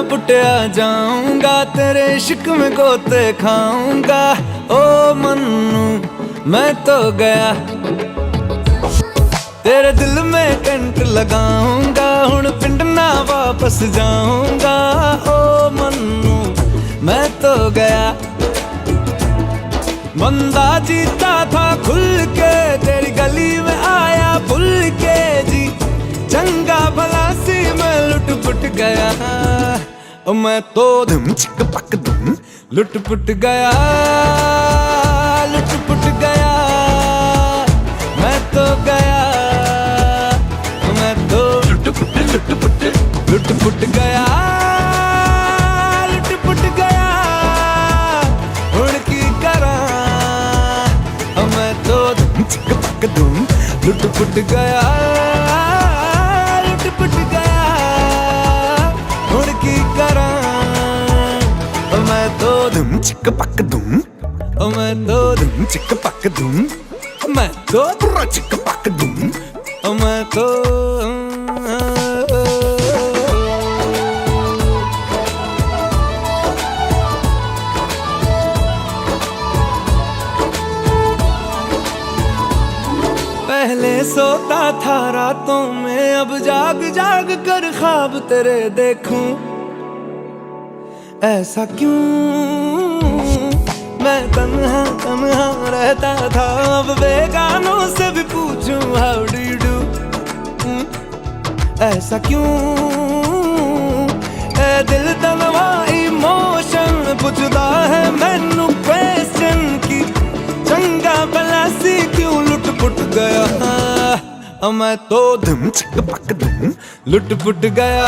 पुटिया जाऊंगा, तेरे इश्क में गोते खाऊंगा। ओ मन्नू मैं तो गया, तेरे दिल में कंट लगाऊंगा, हुण पिंड ना वापस जाऊंगा। ओ मन्नू मैं तो गया, बंदा जीता था खुल के, तेरी गली में आया भूल के जी। चंगा भला सी मैं लुट पुट गया, ओ मैं तो धम चिक पक धम लुट पुट गया, लुट पुट गया। मैं तो गया, मैं तो लुट पुट लुट पुट गया, लुट पुट गया। हुण की करा, मैं तो धम चिक पक धम लुट पुट गया, लुट पुट गया। हुण की करा, मैं तो धम चिक पक धम, मैं तो धम चिक पक धम, मैं तो चिक पक धम, मैं तो। पहले सोता था रातों में, अब जाग जाग कर ख्वाब तेरे देखूं। ऐसा क्यों मैं तन्हा तन्हा रहता था, अब बेगानों से भी पूछूं हाउ डू यू डू। ऐसा क्यों ए दिल तनवा इमोशन पुछदा है मैनू क्वेश्चन की। चंगा भला सी क्यों लुट पुट गया, मैं तो धम चिक पक धम लुट पुट गया,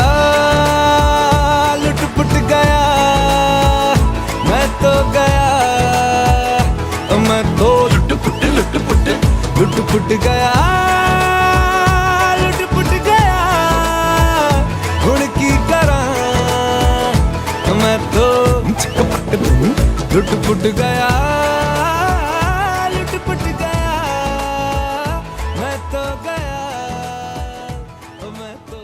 लुट पुट गया। मैं तो गया, मैं तो लुट पुट लुट पुट गया, लुट पुट गया। हुण की करा, मैं तो चिक पक धम लुट पुट गया, लुट पुट गया। मैं तो गया, मैं तो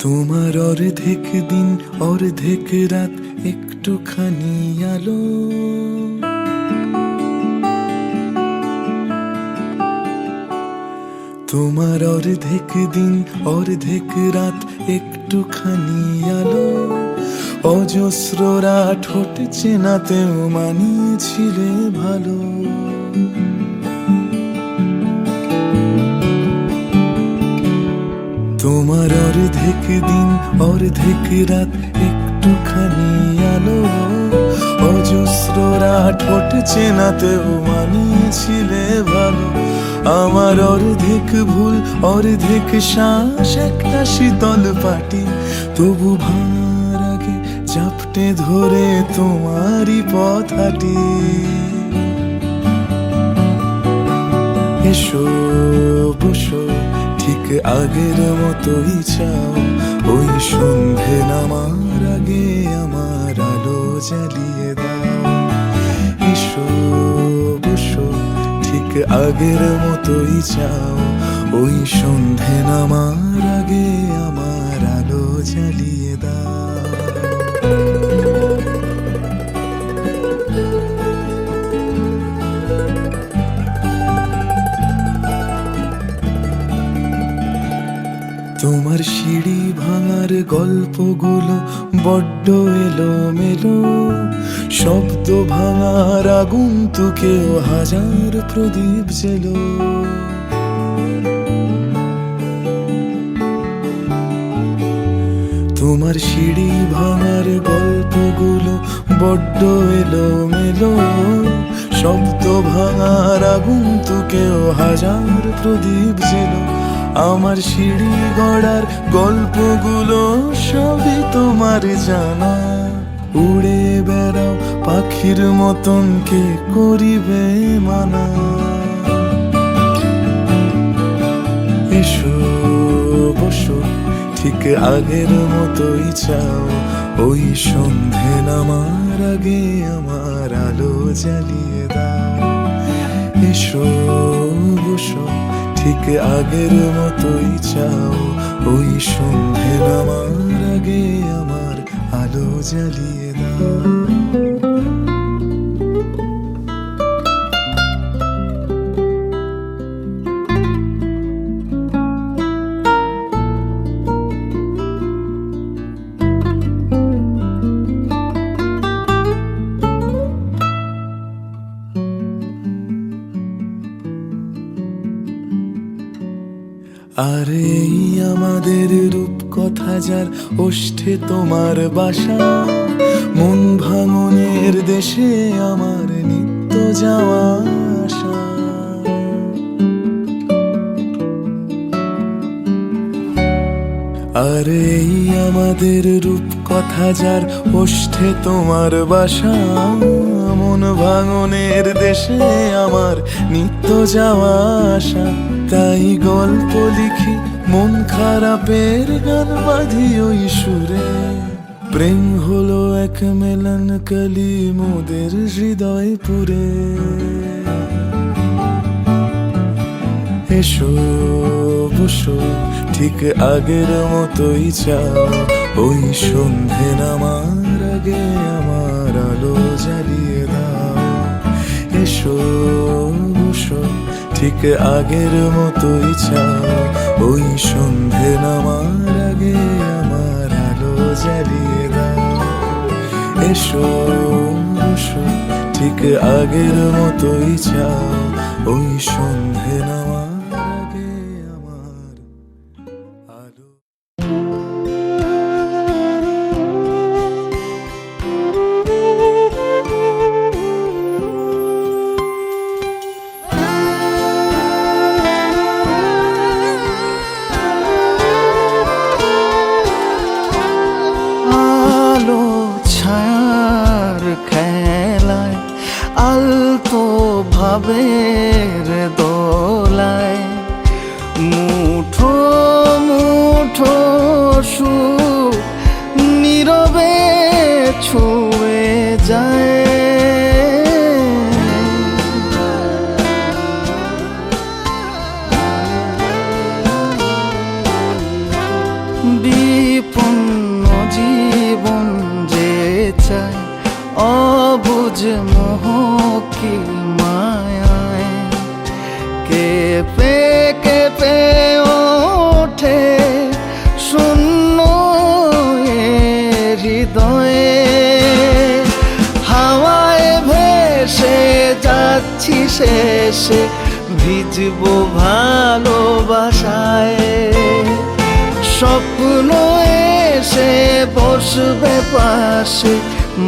তোমার অর্ধেক দিন অর্ধেক রাত একটুখানি আলো, তোমার অর্ধেক দিন অর্ধেক রাত একটুখানি আলো। অজস্র রাত ঠোঁট চেনাতেও মানিয়েছিলে ভালো। তোমার অর্ধেক দিন অর্ধেক রাত একটুখানি আলো। অজস্র রাত ঠোঁট চেনাতেও মানিয়েছিলে ভালো। আমার অর্ধেক ভুল অর্ধেক শ্বাস একটা শীতল পাটি, তবু ভাঙার আগে চাপটে ধরে তোমারই পথ হাঁটি। এসো বসো ঠিক আগের মতোই চাও, ওই সন্ধে নামার আগে আমার আলো জ্বালিয়ে দাও। এসো বসো ঠিক আগের মতোই চাও, ওই সন্ধে নামার আগে আমার আলো জ্বালিয়ে দাও। তোমার সিঁড়ি ভাঙার গল্পগুলো বড্ড এলোমেলো, শব্দ ভাঙার আগন্তুকেও হাজার প্রদীপ জেলো। তোমার সিঁড়ি ভাঙার গল্পগুলো বড্ড এলোমেলো, শব্দ ভাঙার আগন্তুকেও হাজার প্রদীপ জেলো। আমার সিঁড়ি গড়ার গল্পগুলো সবই তোমার জানা, উড়ে বেড়াও পাখির মতন কে করিবে মানা। এসো বসো ঠিক আগের মতোই চাও, ওই সন্ধে নামার আগে আমার আলো জ্বালিয়ে দাও। এসো বসো ঠিক আগের মতোই চাও, ওই সন্ধে নামার আগে আমার আলো জ্বালিয়ে দাও। আর এই আমাদের রূপকথা যার ওষ্ঠে তোমার বাসা, মন ভাঙনের দেশে আমার নিত্য যাওয়া আসা। আর এই আমাদের রূপকথা যার ওষ্ঠে তোমার বাসা, মন ভাঙনের দেশে আমার নিত্য যাওয়া আসা। তাই গল্প লিখি মন খারাপের গান বাঁধি ওই সুরে, প্রেম হলো এক মেলানকালি মোদের হৃদয় পুরে। এসো বসো ঠিক আগের মতোই চাও, ওই সন্ধে নামার আগে আমার আলো জ্বালিয়ে দাও। এসো বসো ঠিক আগের মতোই চাও, ওই সন্ধে নামার আগে আমার আলো জ্বালিয়ে দাও। এসো বসো ঠিক আগের মতোই চাও, ওই সন্ধে নামার আগে আমার আলো। খেলায় আলতো ভাবের দোলায় মুঠো মুঠো সুখ নীরবে ছুঁয়ে যায়। বিপন্ন জীবন যে চায় অবুঝ মোহ কি মায়ায়, কেঁপে কেঁপে ওঠে শূন্য হৃদয়ে। হাওয়ায় ভেসে যাচ্ছি শেষে ভিজবো ভালোবাসায়। স্বপ্ন এসে বসবে পাশে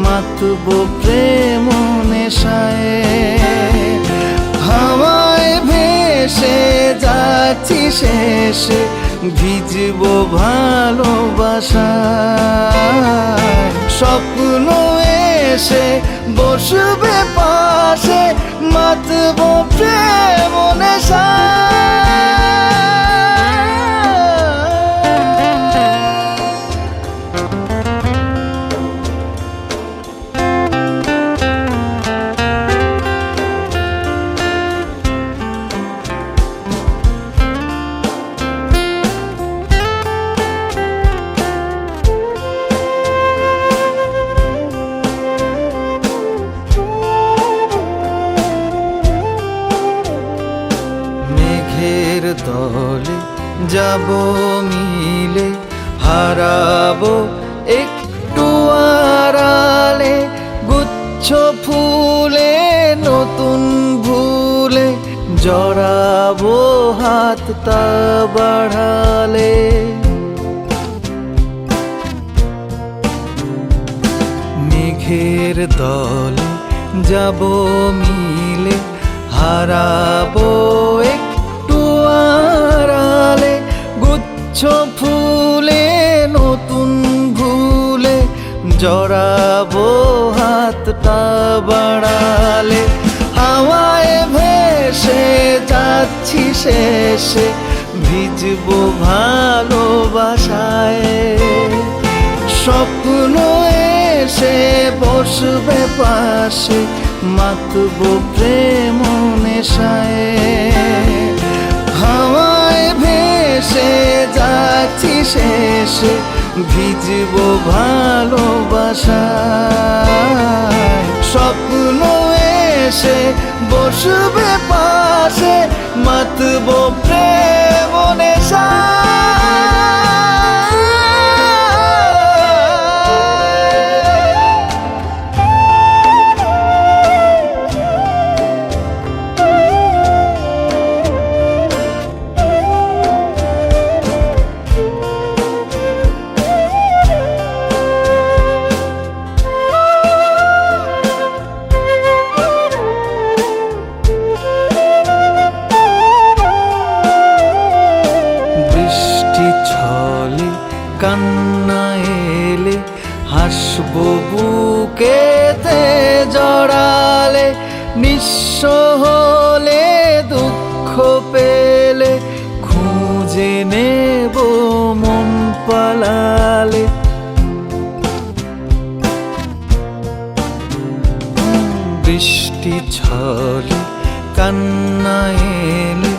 মাতবো প্রেম নেশায়। হাওয়ায় ভেসে যাচ্ছি শেষে ভিজবো ভালোবাসায়। স্বপ্ন এসে বসবে পাশে মাতবো প্রেম নেশায়। দলে যাব মিলে হারাবো একটু আড়ালে, গুচ্ছ ফুলে নতুন ভুলে জড়াবো হাতটা বাড়ালে। মেঘের দলে যাব মিলে হারাবো আড়ালে, গুচ্ছ ফুলে নতুন ভুলে জড়াবো হাতটা বাড়ালে। হাওয়ায় ভেসে যাচ্ছি শেষে ভিজবো ভালোবাসায়। স্বপ্ন এসে বসবে পাশে মাতবো প্রেম নেশায়। হাওয়ায় ভেসে যাচ্ছি শেষে, ভিজবো ভালোবাসায়। স্বপ্ন এসে বসবে পাশে, মাতবো প্রেম নেশায়। কান্না এলে হাসবো বুকেতে জড়ালে, নিঃস্ব হলে দুঃখ পেলে খুঁজে নেব মন পালালে। বৃষ্টি ছলে কান্না এলে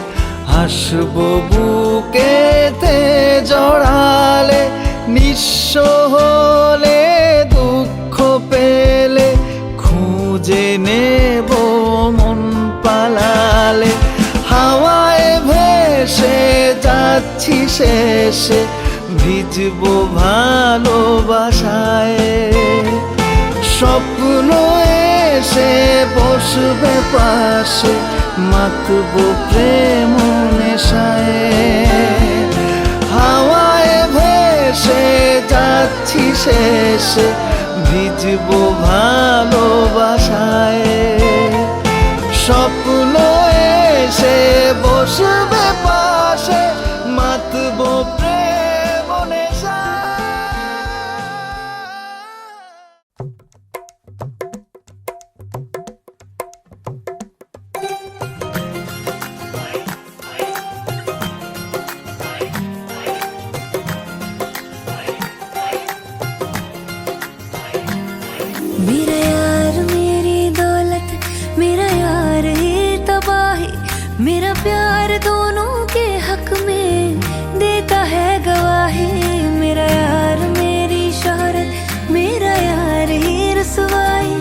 হাসবো বুকেতে জড়ালে, নিঃস্ব হলে দুঃখ পেলে খুঁজে নেব মন পালালে। হাওয়ায় ভেসে যাচ্ছি শেষে, ভিজবো ভালোবাসায়। স্বপ্ন এসে বসবে পাশে, মাতবো প্রেম নেশায়। হাওয়ায় ভেসে যাচ্ছি শেষে, ভিজবো ভালোবাসায়। স্বপ্ন এসে বসবে পাশে, মাতবো প্রেম নেশায়। मेरा यार मेरी दौलत, मेरा यार ही तबाही, मेरा प्यार दोनों के हक में देता है गवाही। मेरा यार मेरी शोहरत, मेरा यार ही रसवाई,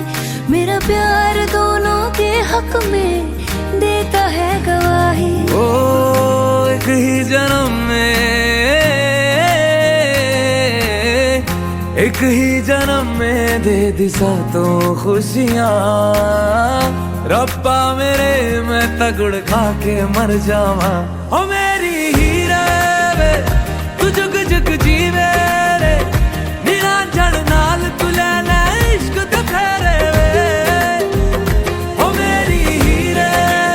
मेरा प्यार दोनों के हक में देता है गवाही। ओ एक ही जन्म में, एक ही जन्म में दे दी सातों खुशियाँ। रब्बा मेरे मैं तगड़ खा के मर जावा। ओ मेरी हीरे वे तू जुग जुग जीवे रे, निरंजन नाल तू लेना इश्क तो फेरे वे। ओ मेरी हीरे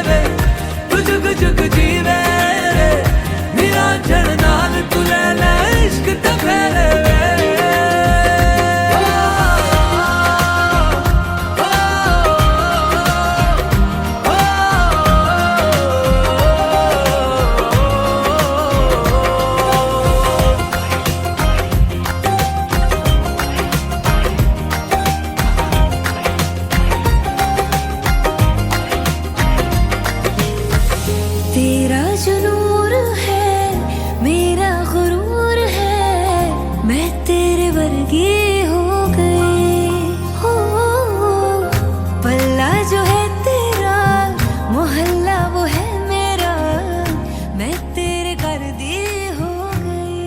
वे तू जुग जुग जीवे रे, निरंजन नाल तू लेना इश्क तो फेरे वे। तेरा जो नूर है मेरा गुरूर है, मैं तेरे वर्गी हो गई। हो पल्ला जो है तेरा, मोहल्ला वो है मेरा, मैं तेरे कर दी हो गई।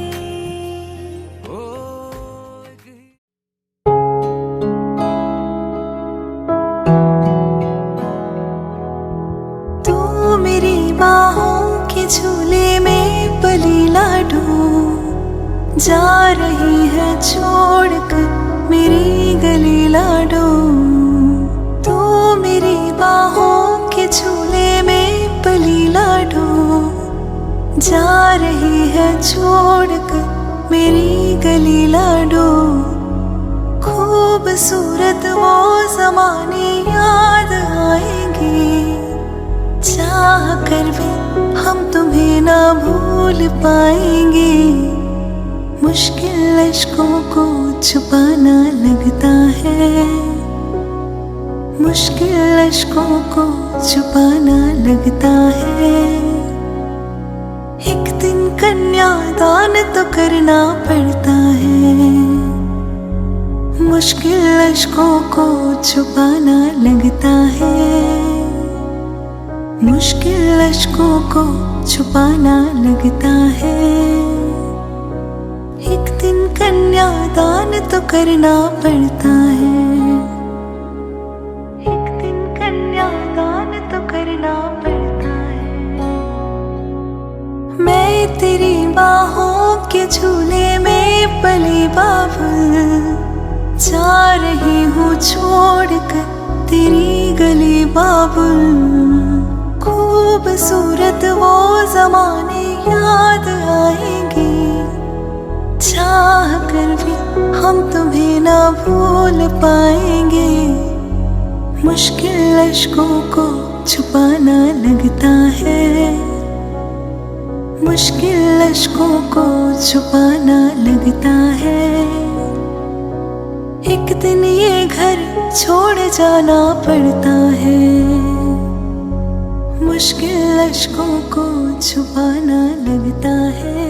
तू मेरी बाहों के झूले में पली लाडो, जा रही है छोड़कर मेरी गली लाडो। तू मेरी बाहों के झूले में पली लाडो, जा रही है छोड़कर मेरी गली लाडो। खूबसूरत वो ज़माने याद आएंगे, चाह कर भी हम तुम्हें ना भूल पाएंगे। मुश्किल अश्कों को छुपाना लगता है, मुश्किल अश्कों को छुपाना लगता है, एक दिन कन्यादान तो करना पड़ता है। मुश्किल अश्कों को छुपाना लगता है, मुश्किल अश्कों को छुपाना लगता है। एक दिन कन्यादान तो करना पड़ता है, एक दिन कन्यादान तो करना पड़ता है। मैं तेरी बाहों के झूले में पली बाबुल, जा रही हूँ छोड़कर तेरी गली बाबुल। खूबसूरत वो ज़माने याद आएंगे, चाह कर भी हम तुम्हें ना भूल पाएंगे। मुश्किल अश्कों को छुपाना लगता है, मुश्किल अश्कों को छुपाना लगता है। एक दिन ये घर छोड़ जाना पड़ता है, मुश्किल अश्कों को छुपाना लगता है।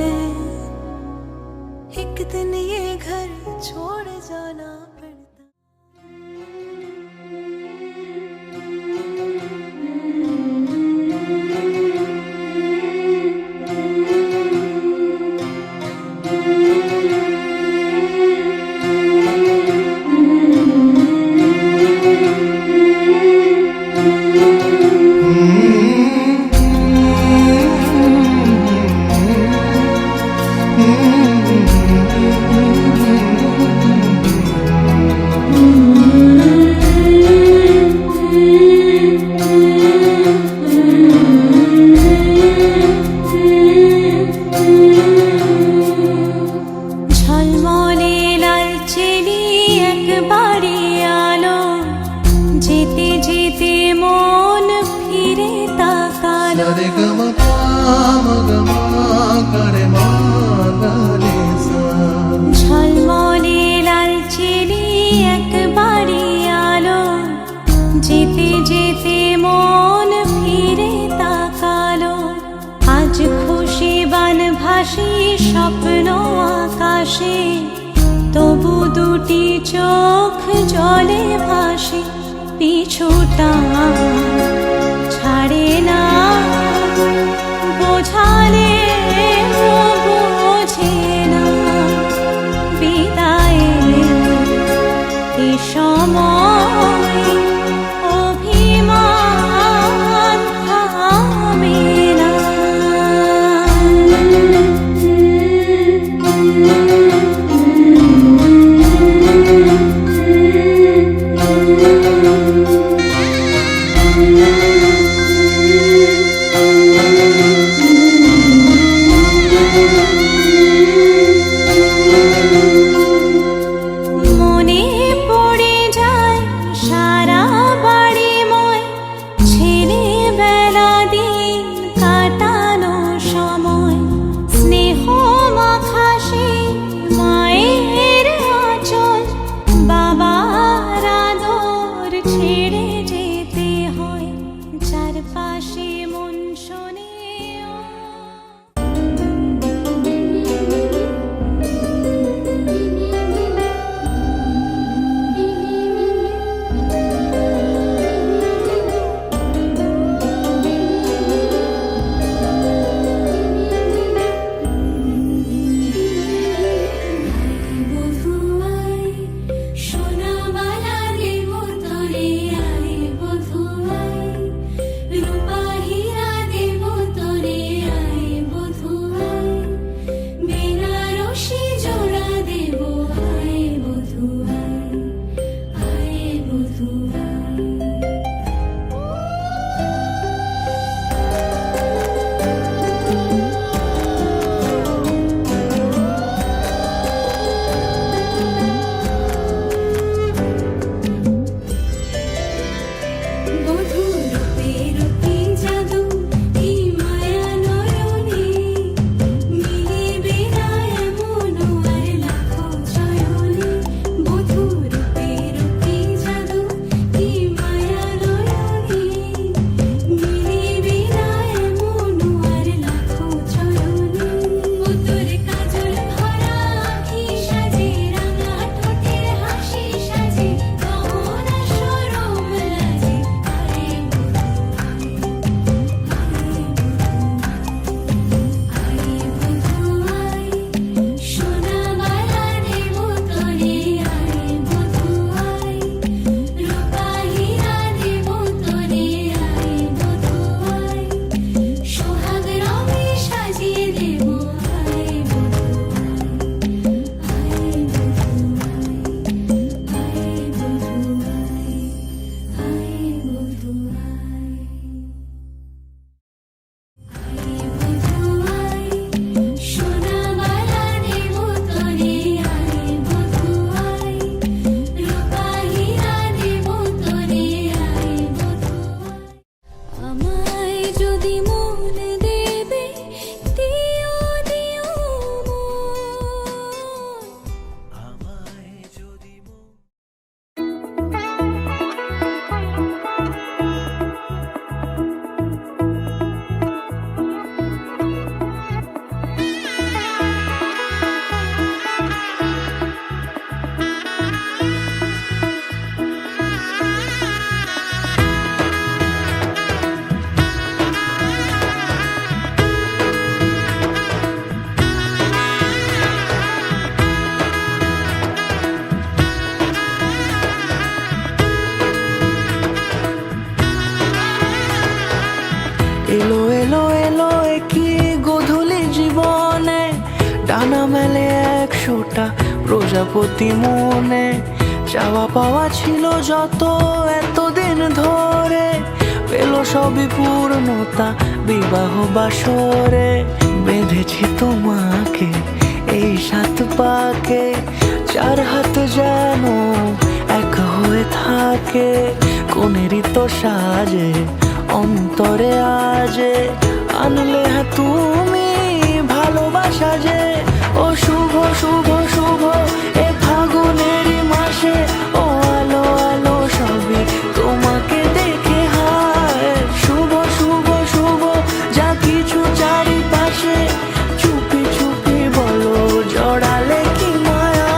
एक दिन ये घर छोड़ जाना पड़ता ঝলমলে লাল চিনি একবারে আলো, যেতে যেতে মন ফিরে তাকালো। আজ খুশি বান ভাসি স্বপ্ন আকাশে, তবু দুটি চোখ জলে ভাসে। পিছুটা ছাড়ে না, বোঝালে বোঝে না। বিদায়ের এ সময় অভিমান থামে না। মনে পড়ে যায় প্রজাপতি মনে চাওয়া পাওয়া ছিল যত এতদিন ধরে, পেল সবই পূর্ণতা বিবাহ বাসরে। বেঁধেছি তোমাকে এই 7 পাকে, 4 হাত যেন এক হয়ে থাকে। কোনেরই তো সাজে অন্তরে আজে আনলে তুমি ভালোবাসা যে। ও শুভ শুভ শুভ এ ফাগুনেরই মাসে, ও আলো আলো সবই তোমাকে দেখে হায়। শুভ শুভ শুভ যা কিছু চারিপাশে, চুপি চুপি বলো জড়ালে কি মায়া।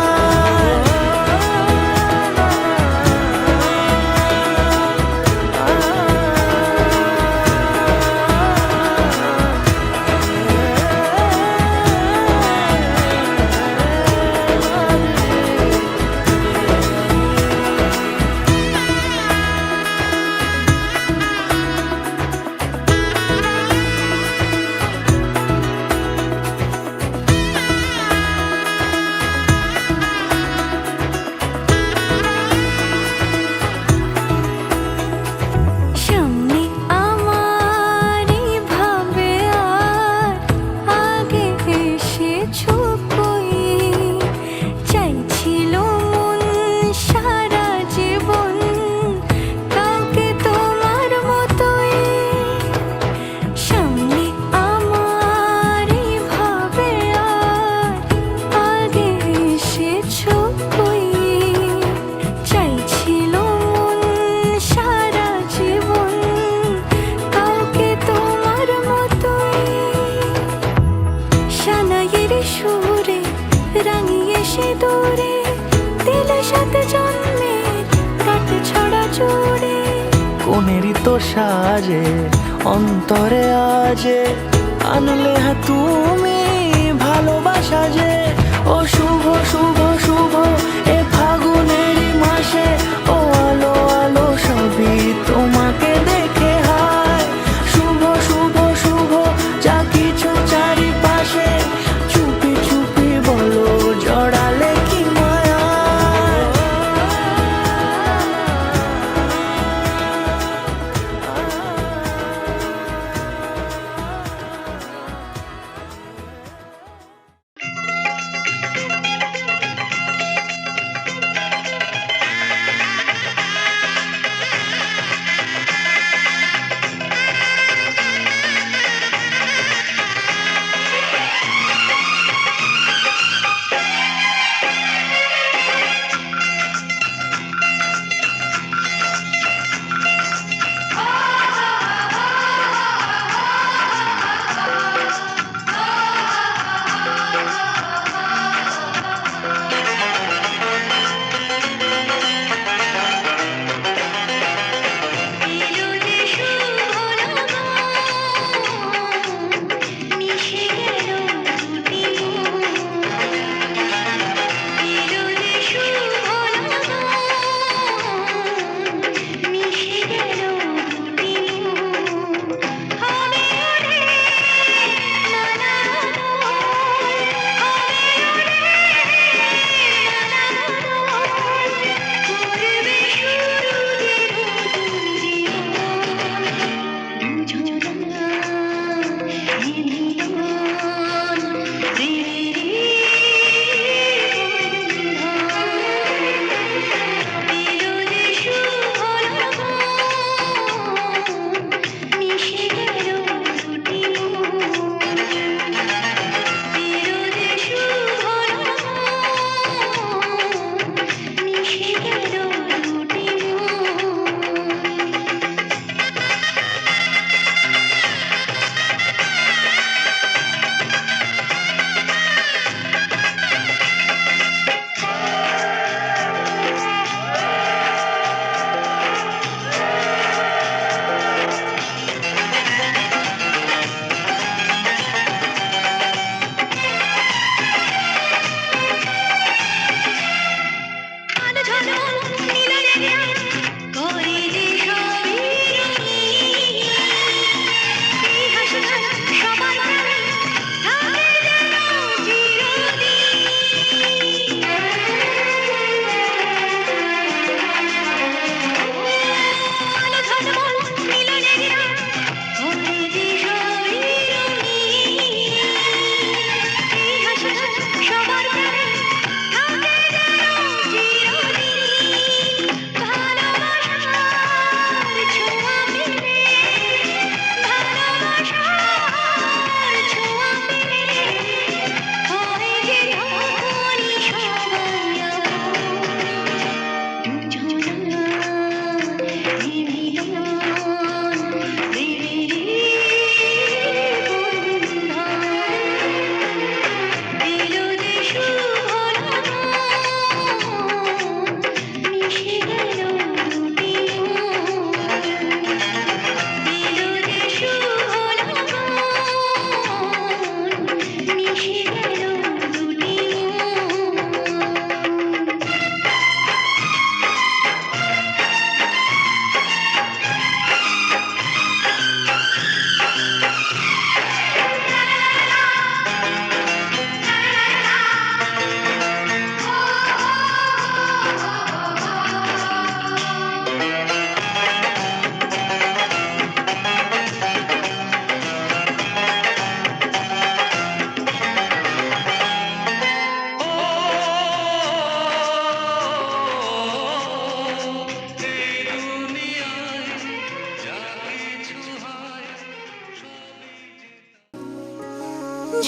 সামনে আমারই ভাবে আর আগে এসেছো কই, চাইছিল মন সারা জীবন কাউকে তোমার মতোই। সামনে আমারই ভাবে আর আগে এসেছো কই, চাইছিল মন সারা জীবন কাউকে তোমার মতোই। সানাইয়ের সুরে রাঙিয়ে সে দূরে দিলে 7 জন্মের কাট ছড়া জোড়ে। কোনেরই তো সাজে অন্তরে আজে আনলে তুমি ভালোবাসা যে। ও শুভ শুভ শুভ এ ফাগুনেরই মাসে, ও আলো আলো সবই তোমাকে দেখে হায়। শুভ শুভ শুভ যা কিছু চারিপাশে, চুপি চুপি বলো জড়ালে কি মায়া।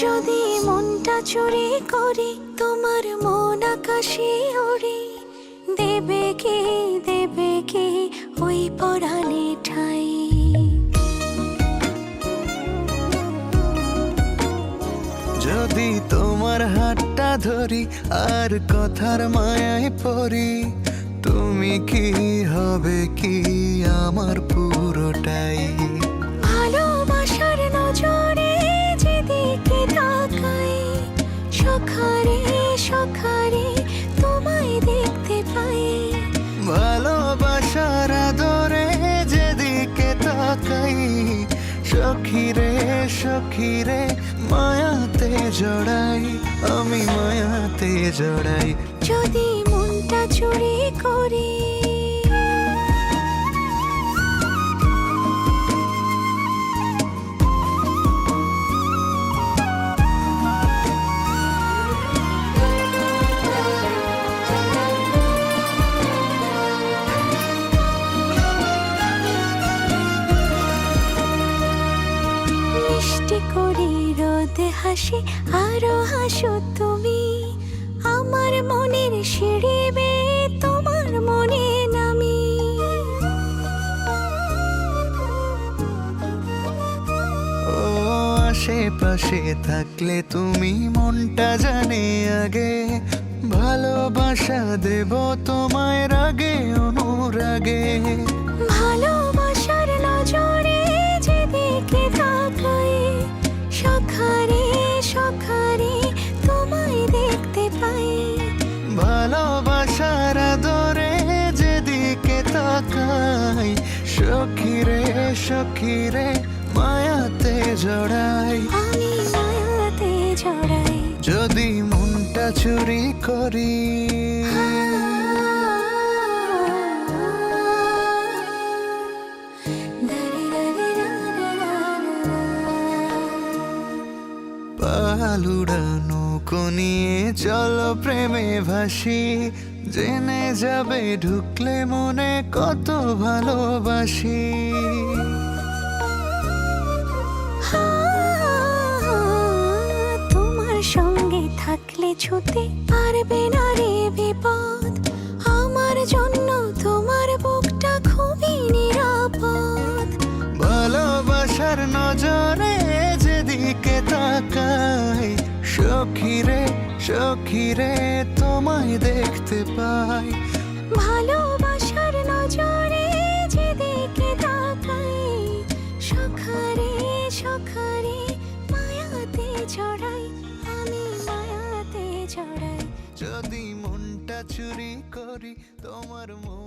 যদি মনটা চুরি করি তোমার মন আকাশে ওড়ে দেবে কি ওই পরাণে ঠাই যদি তোমার হাতটা ধরি আর কথার মায়ায় পড়ি তুমি কি হবে কি আমার পুরোটাই ভালোবাসার নজরে যেদিকে তাকাই সখারে সখারে তোমায় দেখতে পাই ভালোবাসার আদরে যেদিকে তাকাই সখিরে সখিরে মায়াতে জড়াই আমি মায়াতে জড়াই যদি মনটা চুরি করি মিষ্টি করে রোদে হাসি আরো হাসো তুমি আমার মনের সিঁড়ি বেয়ে তোমার মনে নামি ও আশেপাশে থাকলে তুমি মনটা জানে আগে ভালোবাসা দেব তোমায় রাগে অনুরাগে ভালোবাসার নজরে যেদিকে তাকাই সখারে সখারে তোমায় দেখতে পাই ভালোবাসার আদরে যেদিকে তাকাই সখিরে সখিরে মায়াতে জড়াই আমি মায়াতে জড়াই যদি মনটা চুরি করি পালুড়ানো নিয়ে চলো প্রেমে ভাসি জেনে যাবে ঢুকলে মনে কত ভালোবাসি তোমার সঙ্গে থাকলে ছুতে পারবে না রে বিপদ আমার জন্য তোমার বুকটা খুবই নিরাপদ ভালোবাসার নজরে যেদিকে তাকাই সখিরে সখিরে তোমায় দেখতে পাই ভালোবাসার নজরে যেদিকে তাকাই সখারে সখারে মায়াতে জড়াই আমি মায়াতে জড়াই যদি মনটা চুরি করি তোমার মন